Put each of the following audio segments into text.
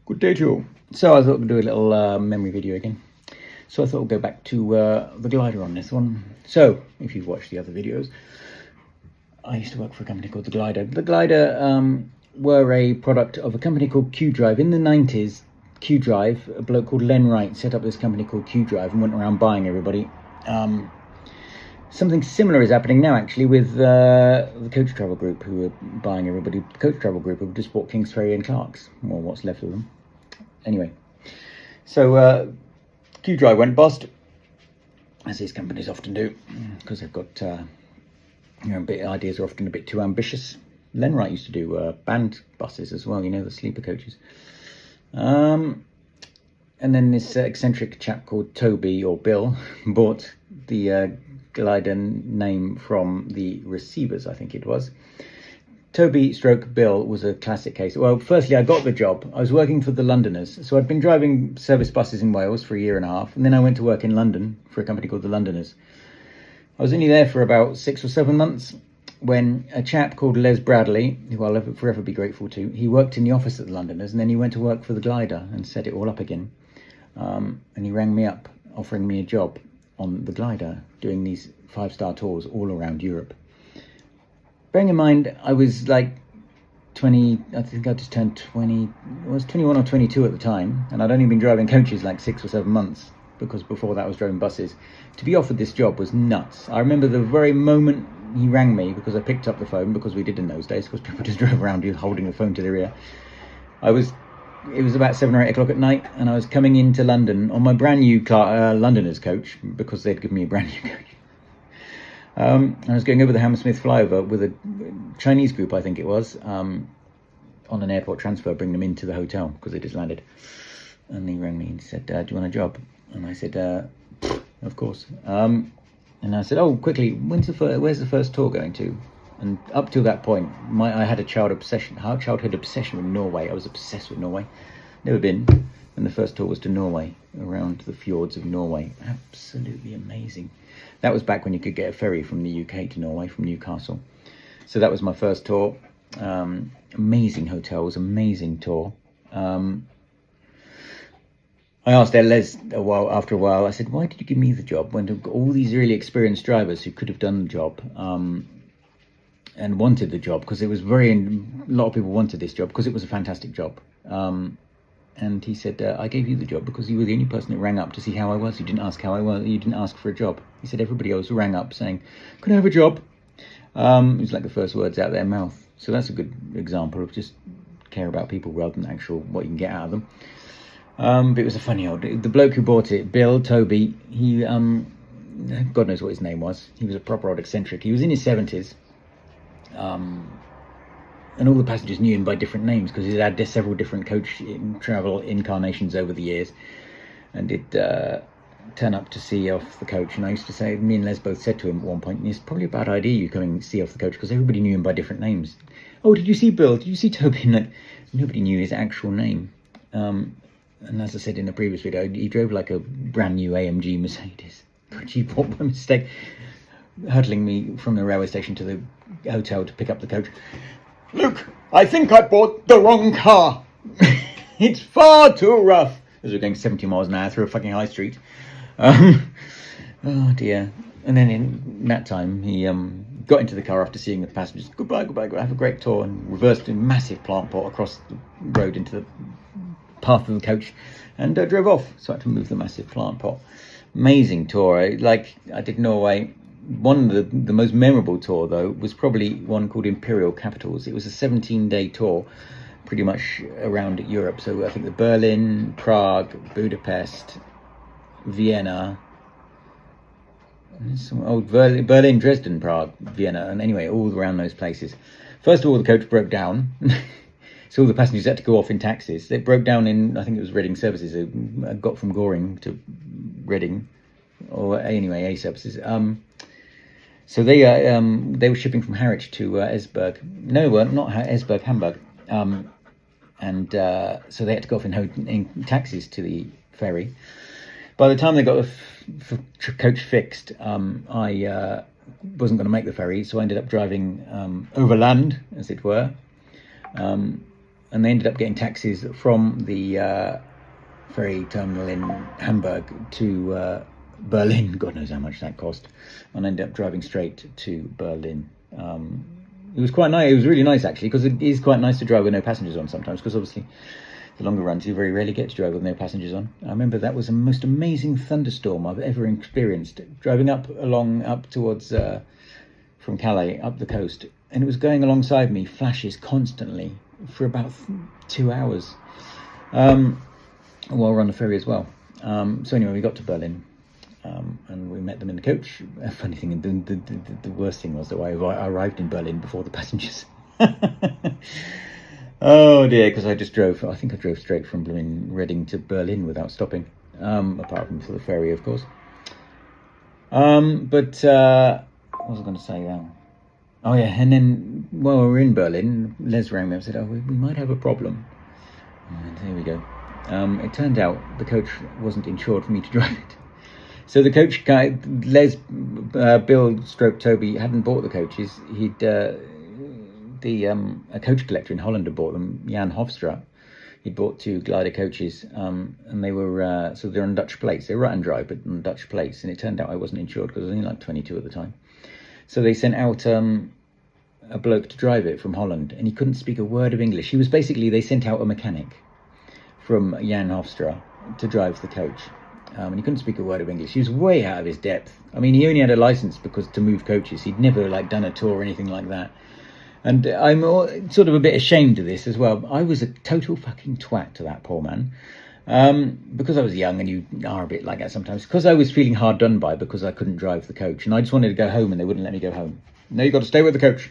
Good day to you all. So I thought we'd do a little memory video again. So I thought we'll go back to the glider on this one. So if you've watched the other videos, I used to work for a company called the Glider. The Glider were a product of a company called Q Drive. In the 90s, Q Drive, a bloke called Len Wright set up this company called Q Drive and went around buying everybody. Something similar is happening now, actually, with the Coach Travel Group, who are buying everybody. The Coach Travel Group have just bought Kings Ferry and Clark's, or what's left of them. Anyway, so Q Drive went bust, as these companies often do, because they've got, ideas are often a bit too ambitious. Len Wright used to do band buses as well, the sleeper coaches. And then this eccentric chap called Toby, or Bill, bought the Glider name from the receivers, I think it was. Toby stroke Bill was a classic case. Well, firstly, I got the job. I was working for the Londoners. So I'd been driving service buses in Wales for a year and a half. And then I went to work in London for a company called the Londoners. I was only there for about 6 or 7 months when a chap called Les Bradley, who I'll forever be grateful to, he worked in the office at the Londoners, and then he went to work for the Glider and set it all up again. And he rang me up, offering me a job on the Glider, doing these 5-star tours all around Europe. Bearing in mind, I was like 20, I think I just turned 20, I was 21 or 22 at the time, and I'd only been driving coaches like 6 or 7 months, because before that I was driving buses. To be offered this job was nuts. I remember the very moment he rang me, because I picked up the phone, because we did in those days, because people just drove around holding the phone to their ear. It was about 7 or 8 o'clock at night, and I was coming into London on my brand new Londoners coach, because they'd given me a brand new coach. I was going over the Hammersmith flyover with a Chinese group, I think it was, on an airport transfer, bring them into the hotel because they just landed. And he rang me and said, do you want a job? And I said, of course. And I said, oh, quickly, where's the first tour going to? And up till that point, I had a childhood obsession with Norway. I was obsessed with Norway. Never been. And the first tour was to Norway, around the fjords of Norway. Absolutely amazing. That was back when you could get a ferry from the UK to Norway, from Newcastle. So that was my first tour. Amazing hotels, amazing tour. I asked Les after a while, I said, why did you give me the job when all these really experienced drivers who could have done the job and wanted the job? Because it was a lot of people wanted this job because it was a fantastic job. And he said, I gave you the job because you were the only person that rang up to see how I was. You didn't ask how I was. You didn't ask for a job. He said everybody else rang up saying, can I have a job? It was like the first words out of their mouth. So that's a good example of just care about people rather than actual what you can get out of them. But it was a funny the bloke who bought it, Toby, he, God knows what his name was. He was a proper old eccentric. He was in his 70s. And all the passengers knew him by different names because he'd had several different coach travel incarnations over the years, and he'd turn up to see off the coach. And I used to say, me and Les both said to him at one point, it's probably a bad idea you coming to see off the coach because everybody knew him by different names. Oh, did you see Bill? Did you see Toby? And like, nobody knew his actual name. And as I said in the previous video, he drove like a brand new AMG Mercedes, which he bought by mistake, hurtling me from the railway station to the hotel to pick up the coach. Luke, I think I bought the wrong car. It's far too rough. As we're going 70 miles an hour through a fucking high street. Oh dear. And then in that time, he got into the car after seeing the passengers. Goodbye, have a great tour. And reversed a massive plant pot across the road into the path of the coach. And drove off. So I had to move the massive plant pot. Amazing tour. I did Norway. One of the most memorable tour, though, was probably one called Imperial Capitals. It was a 17-day tour, pretty much around Europe. So I think the Berlin, Prague, Budapest, Vienna, Berlin, Dresden, Prague, Vienna, and anyway, all around those places. First of all, the coach broke down. So all the passengers had to go off in taxis. They broke down in, I think it was Reading services. It got from Goring to Reading, or anyway, A services. So they were shipping from Harwich to Esbjerg. No, not Esbjerg, Hamburg. So they had to go off in taxis to the ferry. By the time they got the coach fixed, I wasn't going to make the ferry, so I ended up driving overland, as it were. and they ended up getting taxis from the ferry terminal in Hamburg to Berlin. God knows how much that cost. And I ended up driving straight to Berlin. It was quite nice. It was really nice, actually, because it is quite nice to drive with no passengers on sometimes, because obviously the longer runs you very rarely get to drive with no passengers on. I remember that was the most amazing thunderstorm I've ever experienced, driving up towards from Calais up the coast, and it was going alongside me, flashes constantly for about 2 hours, while we're on the ferry as well. So anyway, we got to Berlin, and we met them in the coach. A funny thing, the worst thing was that I arrived in Berlin before the passengers. Oh dear, because I drove straight from Reading to Berlin without stopping, apart from for the ferry, of course. But what was I going to say now? Oh yeah, and then while we were in Berlin, Les rang me and said, we might have a problem. And here we go. It turned out the coach wasn't insured for me to drive it. So the coach guy, Les, Bill / Toby, hadn't bought the coaches. A coach collector in Holland had bought them, Jan Hofstra. He'd bought 2 glider coaches, and they were, so they're on Dutch plates. They were rut and drive, but on Dutch plates. And it turned out I wasn't insured because I was only like 22 at the time. So they sent out a bloke to drive it from Holland, and he couldn't speak a word of English. They sent out a mechanic from Jan Hofstra to drive the coach. And he couldn't speak a word of English. He was way out of his depth. I mean, he only had a license to move coaches. He'd never done a tour or anything like that. And I'm sort of a bit ashamed of this as well. I was a total fucking twat to that poor man. Because I was young, and you are a bit like that sometimes. Because I was feeling hard done by because I couldn't drive the coach. And I just wanted to go home, and they wouldn't let me go home. No, you've got to stay with the coach.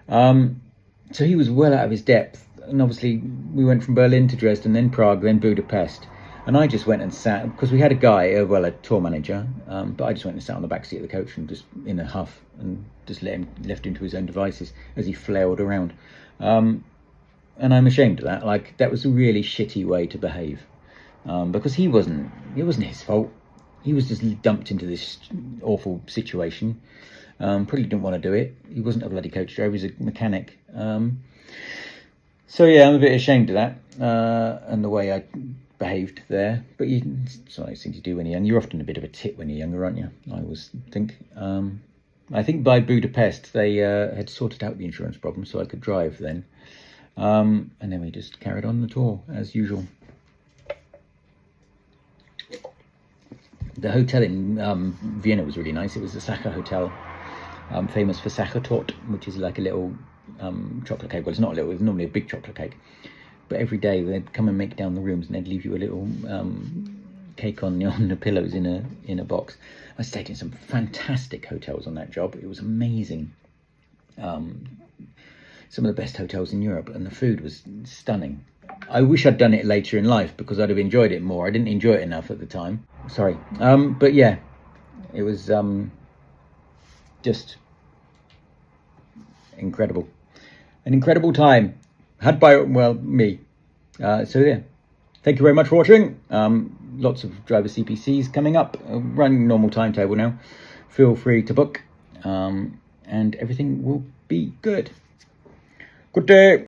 So he was well out of his depth. And obviously, we went from Berlin to Dresden, then Prague, then Budapest. And I just went and sat, because we had a guy, a tour manager, but I just went and sat on the back seat of the coach and just in a huff and just left him to his own devices as he flailed around. And I'm ashamed of that. That was a really shitty way to behave, because it wasn't his fault. He was just dumped into this awful situation. Probably didn't want to do it. He wasn't a bloody coach driver, he was a mechanic. So yeah, I'm a bit ashamed of that, and the way I behaved there. But it's one of those things you do when you're young. You're often a bit of a tit when you're younger, aren't you? I always think. I think by Budapest they had sorted out the insurance problem, so I could drive then. And then we just carried on the tour as usual. The hotel in Vienna was really nice. It was the Sacher Hotel, famous for Sachertorte, which is like a little chocolate cake. Well, it's not a little, it's normally a big chocolate cake. But every day they'd come and make down the rooms, and they'd leave you a little cake on the pillows in a box. I stayed in some fantastic hotels on that job. It was amazing. Some of the best hotels in Europe, and the food was stunning. I wish I'd done it later in life because I'd have enjoyed it more. I didn't enjoy it enough at the time. Sorry. But yeah, it was just incredible. An incredible time. Had by, me. So yeah, thank you very much for watching. Lots of driver CPCs coming up. Running normal timetable now. Feel free to book. And everything will be good. Good day.